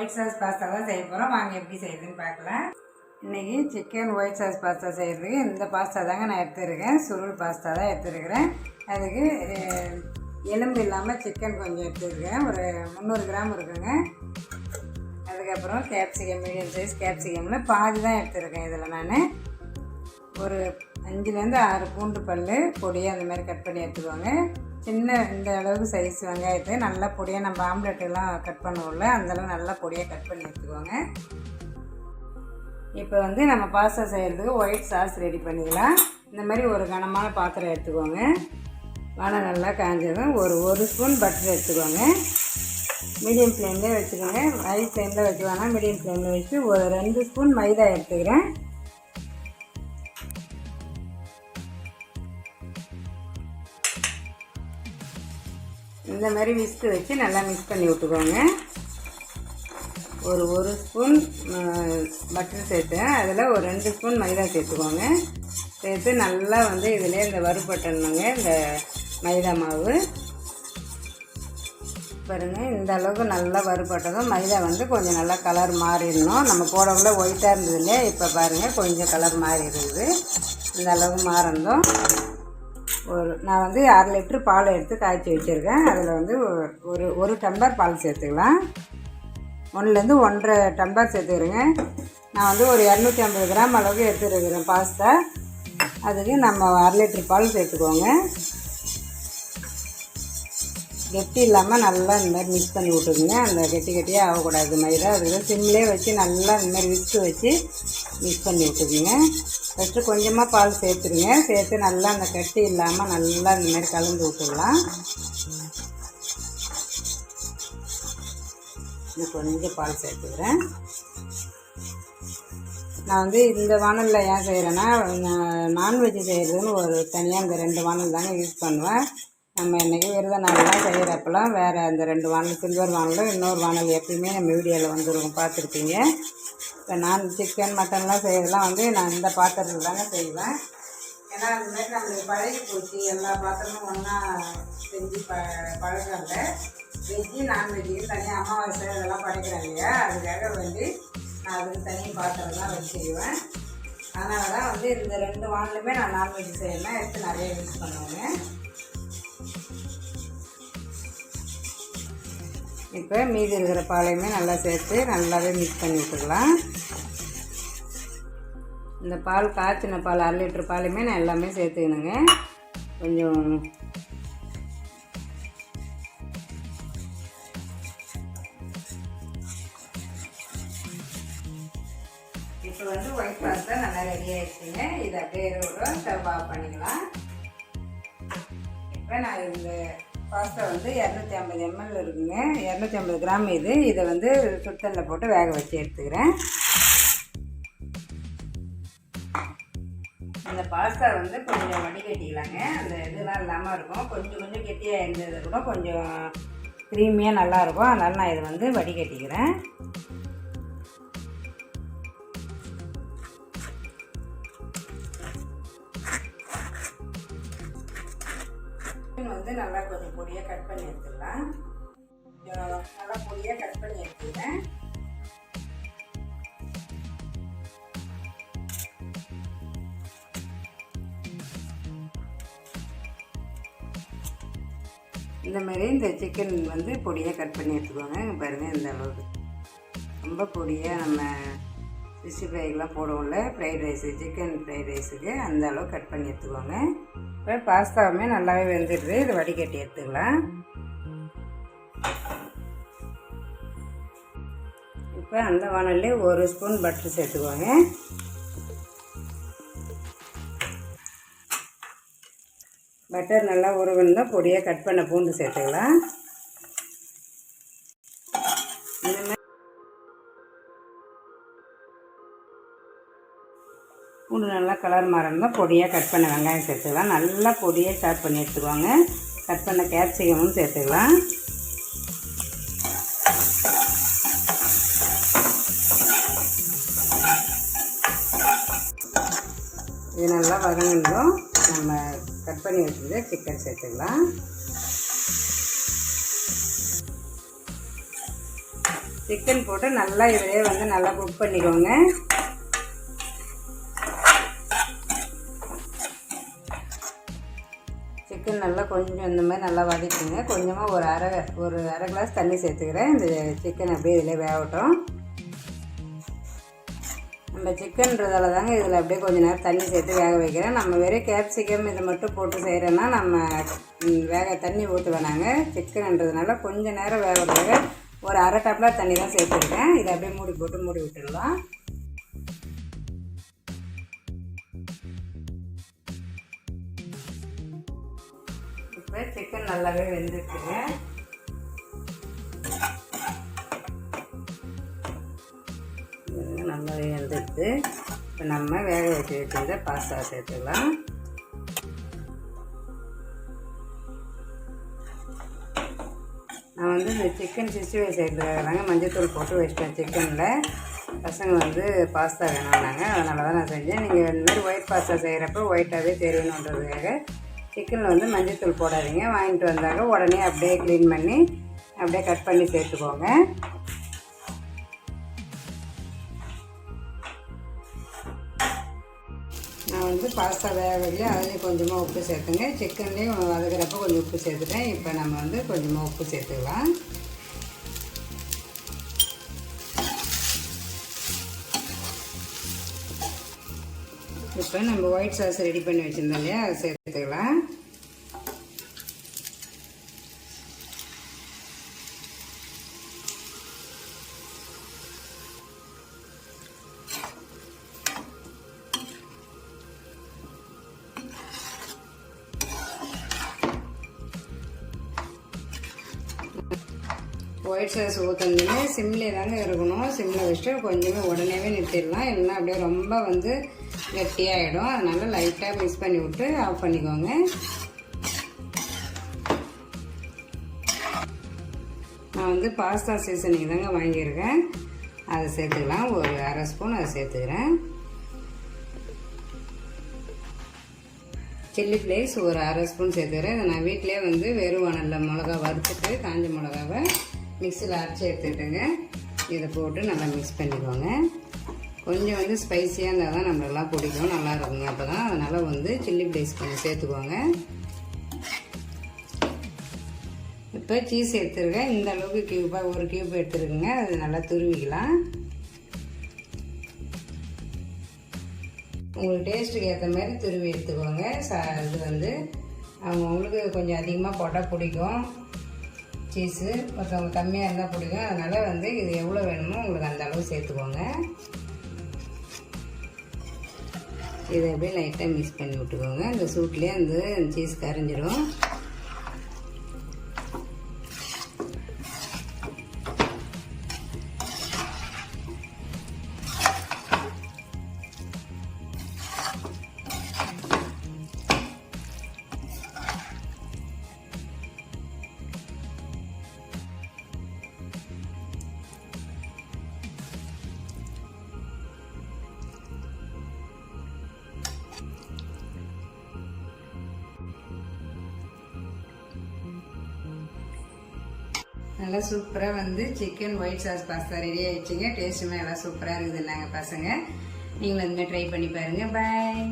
White sauce pasta தான் செய்ய போகிறோம். வாங்க எப்படி செய்யுதுன்னு பார்க்கலாம். இன்றைக்கி சிக்கன் ஒயிட் சாஸ் பாஸ்தா செய்கிறதுக்கு இந்த பாஸ்தா தாங்க நான் எடுத்துருக்கேன். சுருள் பாஸ்தா தான் எடுத்துருக்கிறேன். அதுக்கு எலும்பு இல்லாமல் சிக்கன் கொஞ்சம் எடுத்துருக்கேன். ஒரு 300 கிராம் இருக்குங்க. அதுக்கப்புறம் கேப்சிகம், மீடியம் சைஸ் கேப்சிகமில் பாதி தான் எடுத்துருக்கேன். இதில் நான் ஒரு 5லேருந்து 6 பூண்டு பல் பொடியாக அந்த மாதிரி கட் பண்ணி எடுத்துக்குவாங்க. சின்ன இந்த அளவுக்கு சைஸ் வெங்காயத்தை நல்லா பொடியாக நம்ம ஆம்லெட்டெல்லாம் கட் பண்ணுவோம்ல, அந்தளவு நல்லா பொடியாக கட் பண்ணி எடுத்துக்குவாங்க. இப்போ நம்ம பாஸ்தா செய்கிறதுக்கு ஒயிட் சாஸ் ரெடி பண்ணிக்கலாம். இந்த மாதிரி ஒரு கனமான பாத்திரம் எடுத்துக்கோங்க. வானம் நல்லா காஞ்சதும் ஒரு ஸ்பூன் பட்டர் எடுத்துக்கோங்க. மீடியம் ஃப்ளேமில் வச்சுக்கோங்க. ஹை ஃப்ளேமில் வச்சுக்கோங்க. மீடியம் ஃப்ளேமில் வச்சு ஒரு 2 ஸ்பூன் மைதா எடுத்துக்கிறேன். இந்த மாதிரி விஸ்க் வச்சு நல்லா மிக்ஸ் பண்ணி விட்டுக்கோங்க. ஒரு ஸ்பூன் பட்டர் சேர்த்தேன். அதில் ஒரு 2 ஸ்பூன் மைதா சேர்த்துக்கோங்க. சேர்த்து நல்லா இதில் இந்த வறுபட்டணுங்க இந்த மைதா மாவு. பாருங்கள், இந்த அளவுக்கு நல்லா வறுபட்டதும் மைதா கொஞ்சம் நல்லா கலர் மாறிடணும். நம்ம போடக்குள்ள ஒயிட்டாக இருந்தது இல்லையா, இப்போ பாருங்கள் கொஞ்சம் கலர் மாறி இருக்குது. இந்த அளவுக்கு மாறணும். நான் 1/2 லிட்டர் பால் எடுத்து காய்ச்சி வச்சுருக்கேன். அதில் ஒரு டம்ளர் பால் சேர்த்துக்கலாம். 1லேருந்து 1.5 டம்ளர் சேர்த்துக்கிறேங்க. நான் ஒரு 250 கிராம் அளவுக்கு எடுத்துருக்கிறேன் பாஸ்தா. அதுக்கு நம்ம 1/2 லிட்டர் பால் சேர்த்துக்கோங்க. கெட்டி இல்லாமல் நல்லா இந்த மாதிரி மிக்ஸ் பண்ணி விட்டுருங்க. அந்த கெட்டியாக ஆகக்கூடாது மைதா. அதுக்கு சிம்லேயே வச்சு நல்லா இந்த மாதிரி விஸ்கு வச்சு மிக்ஸ் பண்ணி விட்டுருங்க. ஃபஸ்ட்டு கொஞ்சமாக பால் சேர்த்துருங்க. சேர்த்து நல்லா அந்த கட்டி இல்லாமல் நல்லா இந்த மாதிரி கலந்து விட்டுடலாம். இன்னும் கொஞ்சம் பால் சேர்த்துக்கிறேன். நான் இந்த வானலில் ஏன் செய்கிறேன்னா, நான்வெஜ் செய்கிறதுன்னு ஒரு தனியாக இந்த 2 வானல் தாங்க யூஸ் பண்ணுவேன். நம்ம இன்றைக்கி விரத நாள்லாம் செய்கிறப்பெல்லாம் வேறு அந்த 2 வானல், சில்வர் வானலும் இன்னொரு வானல் எப்பயுமே நம்ம வீடியோவில் வந்துருக்கும், பார்த்துருப்பீங்க. இப்போ நான் சிக்கன் மட்டன்லாம் செய்கிறதுலாம் நான் இந்த பாத்திரத்தில் தாங்க செய்வேன். ஏன்னா அந்த மாதிரி நம்மளுக்கு பழகி போச்சு. எல்லா பாத்திரமும் ஒன்றா செஞ்சு பழகல. வெஜ்ஜு நான்வெஜ்ஜு தனியாக அமாவாசை இதெல்லாம் படைக்கிறேன் இல்லையா, அதுக்காக நான் அதுக்கு தனி பாத்திரம் தான் வச்சு செய்வேன். அதனால தான் இந்த 2 வானலுமே நான் நான்வெஜ் செய்யலாம் எடுத்து நிறைய யூஸ் பண்ணுவேங்க. இப்போ மீதி இருக்கிற பாலையுமே நல்லா சேர்த்து நல்லாவே மிக்ஸ் பண்ணி விட்டுக்கலாம். இந்த பால் காய்ச்சின பால் 1/2 லிட்டர் பாலையுமே நான் எல்லாமே சேர்த்துக்கணுங்க. கொஞ்சம் இப்போ ஒயிட் பாஸ்தா நல்லா ரெடி ஆகிடுச்சுங்க. இதை அப்படியே ஸ்டவ் ஆஃப் பண்ணிக்கலாம். இப்போ நான் இந்த பாஸ்தா 250 ml இருக்குங்க. 250 கிராம் இதை சுத்தலில் போட்டு வேக வச்சு எடுத்துக்கிறேன். இந்த பாஸ்தா கொஞ்சம் வடிகட்டிக்கலாங்க. அந்த இதெல்லாம் இல்லாமல் இருக்கும். கொஞ்சம் கெட்டியாக இருந்தது கூட கொஞ்சம் க்ரீமியாக நல்லாயிருக்கும். அதனால் நான் இதை வடிகட்டிக்கிறேன். நல்லா கொஞ்சம் பொடியாக கட் பண்ணி எடுத்துக்கலாம். நல்லா பொடியாக கட் பண்ணி எடுத்துக்கிறேன். இந்த மாதிரி இந்த சிக்கன் பொடியாக கட் பண்ணி எடுத்துக்கோங்க. பாருங்கள், இந்த அளவுக்கு ரொம்ப பொடியாக நம்ம 65க்கெலாம் போடுவோம்ல ஃப்ரைட் ரைஸு, சிக்கன் ஃப்ரைட் ரைஸுக்கு அந்த அளவுக்கு கட் பண்ணி எடுத்துக்கோங்க. இப்போ பாஸ்தாவுமே நல்லாவே வெந்துடுது. இதை வடிகட்டி எடுத்துக்கலாம். இப்போ அந்த வானல்லே 1 ஸ்பூன் பட்டர் சேர்த்துக்கோங்க. பட்டர் நல்லா உருவன்னா பொடியாக கட் பண்ண பூண்டு சேர்த்துக்கலாம். பூண்டு நல்லா கலர் மாறணும். பொடியாக கட் பண்ண வெங்காயம் சேர்த்துக்கலாம். நல்லா பொடியாக சாப் பண்ணி எடுத்துக்கோங்க. கட் பண்ண கேப்சிகமும் சேர்த்துக்கலாம். இது நல்லா வதங்கினதும் நம்ம கட் பண்ணி வச்சுருக்க சிக்கன் சேர்த்துக்கலாம். சிக்கன் போட்டு நல்லா இதிலே வந்து நல்லா குக் பண்ணிக்கோங்க. சிக்கன் நல்லா கொஞ்சம் இந்த மாதிரி நல்லா வதக்கிங்க. கொஞ்சமாக ஒரு அரை கிளாஸ் தண்ணி சேர்த்துக்கிறேன். இந்த சிக்கன் அப்படியே இதில் வேகட்டும். நம்ம சிக்கன்றதால தாங்க இதில் அப்படியே கொஞ்சம் நேரம் தண்ணி சேர்த்து வேக வைக்கிறேன். நம்ம வெறும் கேப்சிகம் இதை மட்டும் போட்டு செய்கிறோன்னா நம்ம தண்ணி ஊற்ற வேணாங்க. சிக்கன்ன்றதுனால கொஞ்சம் நேரம் வேக ஒரு அரை டம்ளர் தண்ணி தான் சேர்த்துருக்கேன். இதை அப்படியே மூடி விட்டுடலாம். இப்போ சிக்கன் நல்லாவே வெந்துருக்குங்க. நல்லாவே வெந்துடுது. இப்போ நம்ம வேக வச்சு வச்சுருந்த பாஸ்தா சேர்த்துக்கலாம். நான் வந்து இந்த சிக்கன் 65 சேர்த்துக்காங்க மஞ்சத்தூள் போட்டு வச்சிட்டேன். சிக்கனில் பசங்க வந்து பாஸ்தா வேணும்னாங்க, அதனால தான் நான் செஞ்சேன். நீங்கள் இந்த மாதிரி ஒயிட் பாஸ்தா செய்கிறப்ப ஒயிட்டாகவே தெரியணுன்றதுக்காக சிக்கனில் வந்து மஞ்சத்தூள் போடாதீங்க. வாங்கிட்டு வந்தாங்க உடனே அப்படியே க்ளீன் பண்ணி அப்படியே கட் பண்ணி சேர்த்துக்கோங்க. நான் வந்து பாஸ்தா வேக வச்சு அதுலேயும் கொஞ்சமாக உப்பு சேர்த்துங்க. சிக்கன்லேயும் வதக்கிறப்ப கொஞ்சம் உப்பு சேர்த்துட்டேன். இப்போ நம்ம வந்து கொஞ்சமாக உப்பு சேர்த்துக்கலாம். இப்போ நம்ம ஒயிட் சாஸ் ரெடி பண்ணி வச்சுருந்தோம் இல்லையா, அதை சேர்த்துக்கலாம். ஒயிட் சாஸ் ஊற்றணுமே சிம்லே தாங்க இருக்கணும். சிம்மில் வச்சுட்டு கொஞ்சமே உடனேவே நிறுத்திடலாம். இல்லைன்னா அப்படியே ரொம்ப வந்து கெட்டியாகிடும். அதனால் லைட்டாக மிக்ஸ் பண்ணி விட்டு ஆஃப் பண்ணிக்கோங்க. நான் வந்து பாஸ்தா சீசனிங் தாங்க வாங்கியிருக்கேன். அதை சேர்த்துக்கலாம். ஒரு அரை ஸ்பூன் அதை சேர்த்துக்கிறேன். சில்லி ஃப்ளேக்ஸ் ஒரு அரை ஸ்பூன் சேர்த்துக்கிறேன். இதை நான் வீட்டிலே வந்து வெறும் வானல்ல மிளகா வறுத்துட்டு காஞ்ச மிளகாவை மிக்சியில் அரைச்சி எடுத்துக்கிட்டுங்க. இதை போட்டு நல்லா மிக்ஸ் பண்ணிக்கோங்க. கொஞ்சம் வந்து ஸ்பைஸியாக இருந்தால் தான் நம்மளெல்லாம் பிடிக்கும், நல்லா இருக்குங்க. அப்போ தான் அதனால் வந்து சில்லி ஃப்ளேக்ஸ் கொஞ்சம் சேர்த்துக்கோங்க. இப்போ சீஸ் எடுத்துருக்கேன். இந்த அளவுக்கு கியூபாக ஒரு கியூப் எடுத்துருக்குங்க. அது நல்லா துருவிக்கலாம். உங்களுக்கு டேஸ்ட்டுக்கு ஏற்ற மாதிரி துருவி எடுத்துக்கோங்க. இது வந்து அவங்களுக்கு கொஞ்சம் அதிகமாக போட்டால் பிடிக்கும் சீஸு, ஒருத்தவங்க கம்மியாக இருந்தால் பிடிக்கும். அதனால் வந்து இது எவ்வளோ வேணுமோ உங்களுக்கு அந்த அளவு சேர்த்துக்கோங்க. இதை அப்படியே லைட்டாக மிக்ஸ் பண்ணி விட்டுக்கோங்க. அந்த சூட்லேயே அந்த சீஸ் கரைஞ்சிடும். நல்லா சூப்பராக வந்து chicken white sauce pasta ready ஆகிடுச்சிங்க. டேஸ்ட்டுமே எல்லாம் சூப்பராக இருக்குது. நாங்கள் பசங்க நீங்களும் அதுமாதிரி ட்ரை பண்ணி பாருங்கள். பாய்.